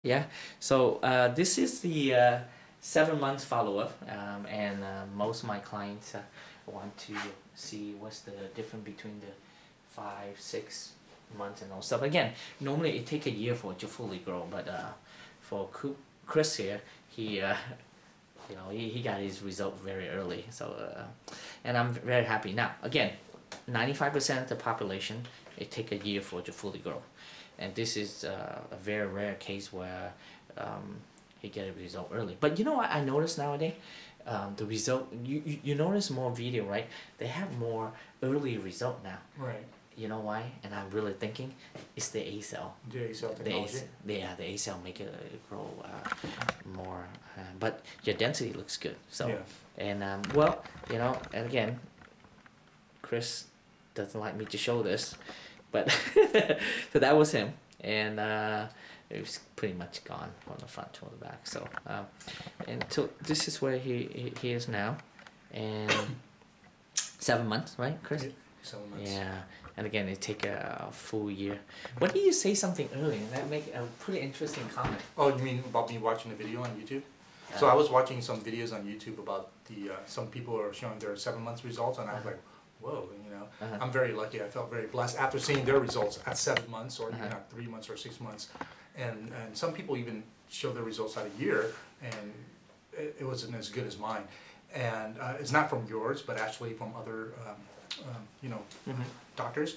Yeah, so this is the 7 months follow-up, and most of my clients want to see what's the difference between the 5, 6 months and all stuff. Again, normally it takes a year for it to fully grow, but for Chris here, he he got his result very early. So and I'm very happy now. Again, 95% of the population, it take a year for it to fully grow, and this is a very rare case where he get a result early. But you know what I notice nowadays? The result, you notice more video, right? They have more early result now. Right. You know why? And I'm really thinking it's the A cell. The A cell technology. The A cell make it grow more, but your density looks good. So, Yeah. and well, and again, Chris doesn't like me to show this, but so that was him, and it was pretty much gone from the front to the back. So, and so this is where he is now, and 7 months, right, Chris? 7 months. Yeah, and again, it take a full year. What did you say something earlier? And that make a pretty interesting comment. Oh, you mean about me watching the video on YouTube? So I was watching some videos on YouTube about the some people are showing their 7 months results, and I was like, whoa, I'm very lucky. I felt very blessed after seeing their results at 7 months, or even at 3 months or 6 months, and some people even show their results at a year, and it wasn't as good as mine. And it's not from yours, but actually from other doctors.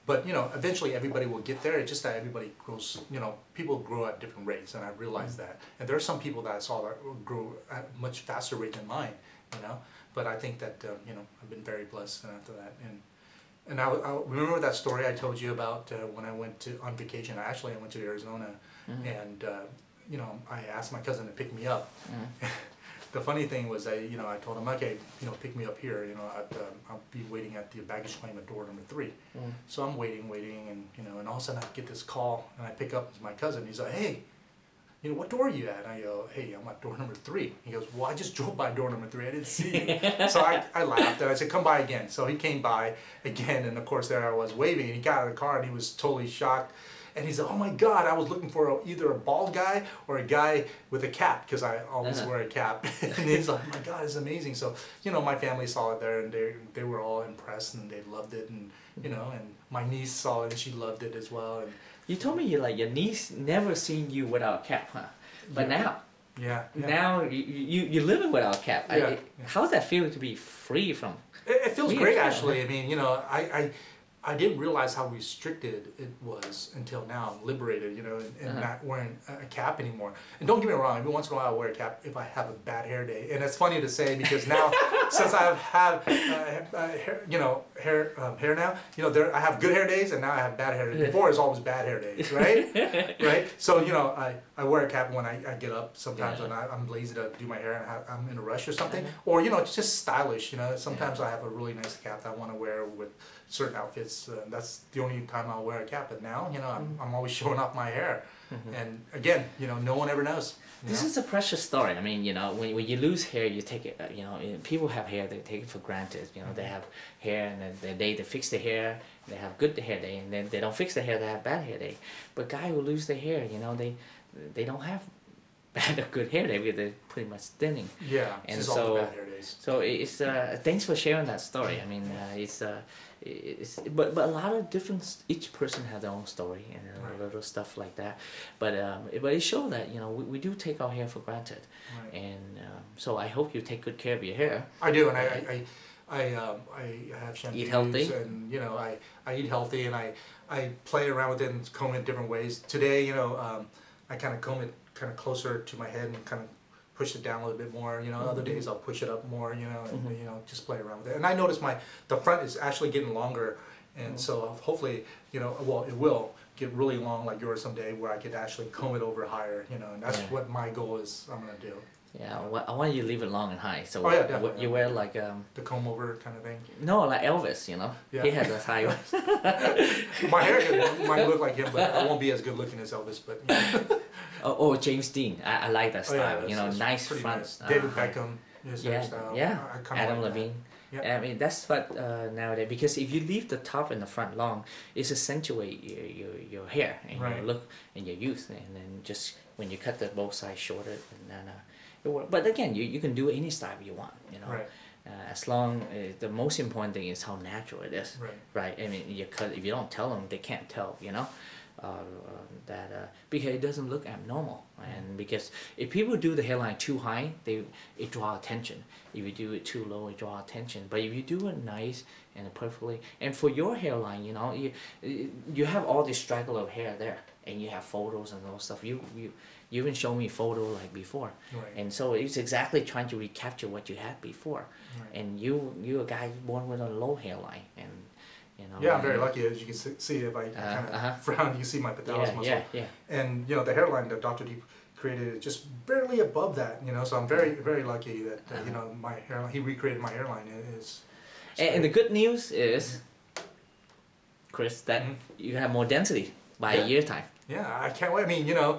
But eventually everybody will get there. It's just that everybody grows. People grow at different rates, and I realized that. And there are some people that I saw that grow at a much faster rate than mine. But I think that I've been very blessed after that. And I remember that story I told you about when I went on vacation. I went to Arizona, and I asked my cousin to pick me up. The funny thing was I told him, okay, pick me up here. I'll be waiting at the baggage claim at door number 3. So I'm waiting, and all of a sudden I get this call, and I pick up my cousin. He's like, hey, what door are you at? And I go, hey, I'm at door number 3. He goes, well, I just drove by door number 3. I didn't see you. So I laughed, and I said, come by again. So he came by again, and of course there I was waving, and he got out of the car, and he was totally shocked. And he said, oh my God, I was looking for either a bald guy or a guy with a cap, because I always wear a cap. And he's like, oh my God, it's amazing. So, my family saw it there, and they were all impressed, and they loved it. And, and my niece saw it, and she loved it as well. And you told me your niece never seen you without a cap, huh? But now, now you're living without a cap. Yeah. How's that feel to be free from? It feels great, actually. I mean, I didn't realize how restricted it was until now. I'm liberated, and not wearing a cap anymore. And don't get me wrong, every once in a while I wear a cap if I have a bad hair day. And it's funny to say, because now, since I have hair now, I have good hair days, and now I have bad hair days. Before it was always bad hair days, right? Right? So, I wear a cap when I get up sometimes when I'm lazy to do my hair and I'm in a rush or something. Or, it's just stylish, Sometimes I have a really nice cap that I want to wear with certain outfits. That's the only time I'll wear a cap. But now, I'm always showing off my hair. And again, no one ever knows. This is a precious story. I mean, when you lose hair, you take it. People have hair, they take it for granted. They have hair, and then they fix their hair. They have good hair day, and then they don't fix their hair. They have bad hair day. But guys who lose their hair, they don't have bad or good hair day, because they're pretty much thinning. Yeah, and so all the bad hair days. So it's thanks for sharing that story. I mean, but a lot of different. Each person has their own story and a little stuff like that. But it shows that we do take our hair for granted, and so I hope you take good care of your hair. I do, and I have shampoos. Eat healthy. And I eat healthy, and I play around with it and comb it different ways. Today, I kind of comb it kind of closer to my head and kind of push it down a little bit more. Other days I'll push it up more. And just play around with it. And I notice the front is actually getting longer, and so hopefully it will get really long like yours someday, where I could actually comb it over higher. And that's what my goal is. I'm gonna do. Yeah, I want you to leave it long and high. So definitely. You wear like the comb over kind of thing. No, like Elvis, Yeah. He has those high ones. My hair might look like him, but I won't be as good looking as Elvis. But oh, James Dean, I like that style. Nice front. Nice. David Beckham, his hairstyle. Yeah. Adam like Levine. Yeah. I mean, that's what nowadays, because if you leave the top and the front long, it's accentuate your hair and your look and your youth, and then just when you cut the both sides shorter, and then it works. But again, you can do any style you want, you know. Right. As long the most important thing is how natural it is, Right. right? I mean, you cut, if you don't tell them, they can't tell, you know, because it doesn't look abnormal, and because if people do the hairline too high, it draw attention. If you do it too low, it draw attention. But if you do it nice and perfectly, and for your hairline, you know, you have all this straggler of hair there, and you have photos and all stuff. You even show me photo like before, Right. and so it's exactly trying to recapture what you had before. Right. And you a guy born with a low hairline, and you know. Yeah, I'm very lucky. As you can see, if I kind of frown, you can see my patellis muscle. Yeah. And you know, the hairline that Dr. Diep created is just barely above that. You know, so I'm very, very lucky that you know, my hairline. He recreated my hairline. And the good news is, Chris, that you have more density by a year time. Yeah, I can't wait. I mean, you know,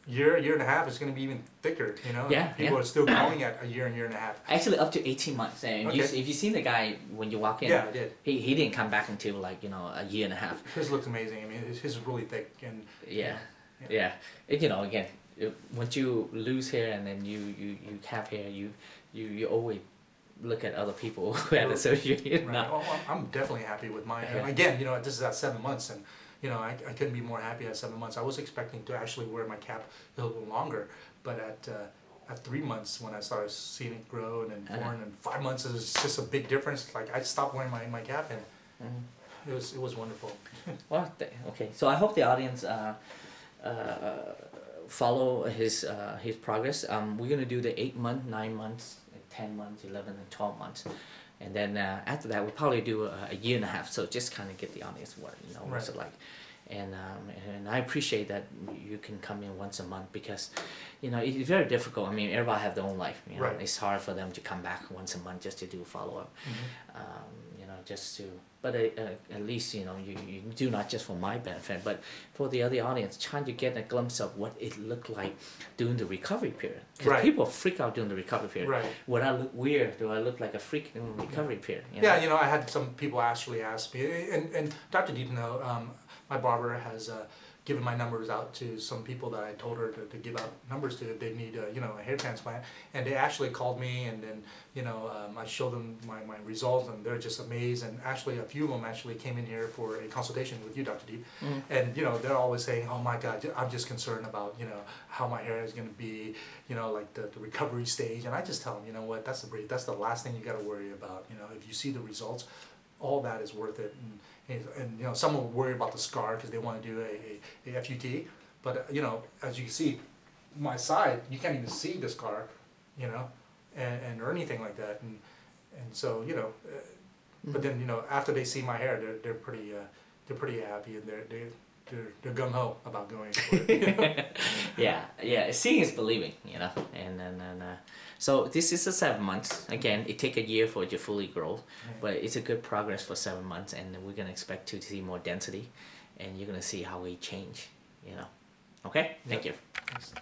year and a half is going to be even thicker. You know, people are still going at a year and a half. Actually, up to 18 months. And Okay. if you seen the guy when you walk in, Yeah, I did. He didn't come back until like, you know, a year and a half. His looks amazing. I mean, his is really thick and. Yeah. You know, again, once you lose hair and then you have hair, you always look at other people who had a surgery. Right. Well, I'm definitely happy with mine. And again, you know, this is at 7 months, and you know, I couldn't be more happy at 7 months. I was expecting to actually wear my cap a little longer, but at 3 months when I started seeing it grow and then 4 and then 5 months is just a big difference. Like I stopped wearing my cap, and it was wonderful. Well, okay. So I hope the audience follow his progress. We're gonna do the 8 month, 9 months, 10 months, 11 and 12 months, and then after that we'll probably do a year and a half. So just kind of get the audience what what's it like, and I appreciate that you can come in once a month, because you know it's very difficult. I mean, everybody have their own life. You know, it's hard for them to come back once a month just to do follow up. You know, just to. But at least, you know, you do not just for my benefit, but for the other audience, trying to get a glimpse of what it looked like during the recovery period. Because people freak out during the recovery period. Right. Would I look weird? Do I look like a freak in the recovery period? You know? Yeah, you know, I had some people actually ask me, and Dr. Diep, my barber has given my numbers out to some people that I told her to give out numbers to if they need, you know, a hair transplant. And they actually called me, and then, you know, I showed them my results, and they're just amazed. And actually, a few of them actually came in here for a consultation with you, Dr. Diep. And, you know, they're always saying, oh my God, I'm just concerned about, you know, how my hair is going to be, you know, like the recovery stage. And I just tell them, you know what, that's the last thing you got to worry about. You know, if you see the results, all that is worth it. And you know, some will worry about the scar because they want to do a FUT, but you know, as you can see, my side, you can't even see the scar, you know, and or anything like that, and so you know, but then you know, after they see my hair, they're pretty happy, and they're gung ho about going for it. You know? yeah. Seeing is believing, you know, and so this is the 7 months. Again, it take a year for it to fully grow, but it's a good progress for 7 months, and we're gonna expect to see more density, and you're gonna see how we change, you know. Okay, thank you. Thanks.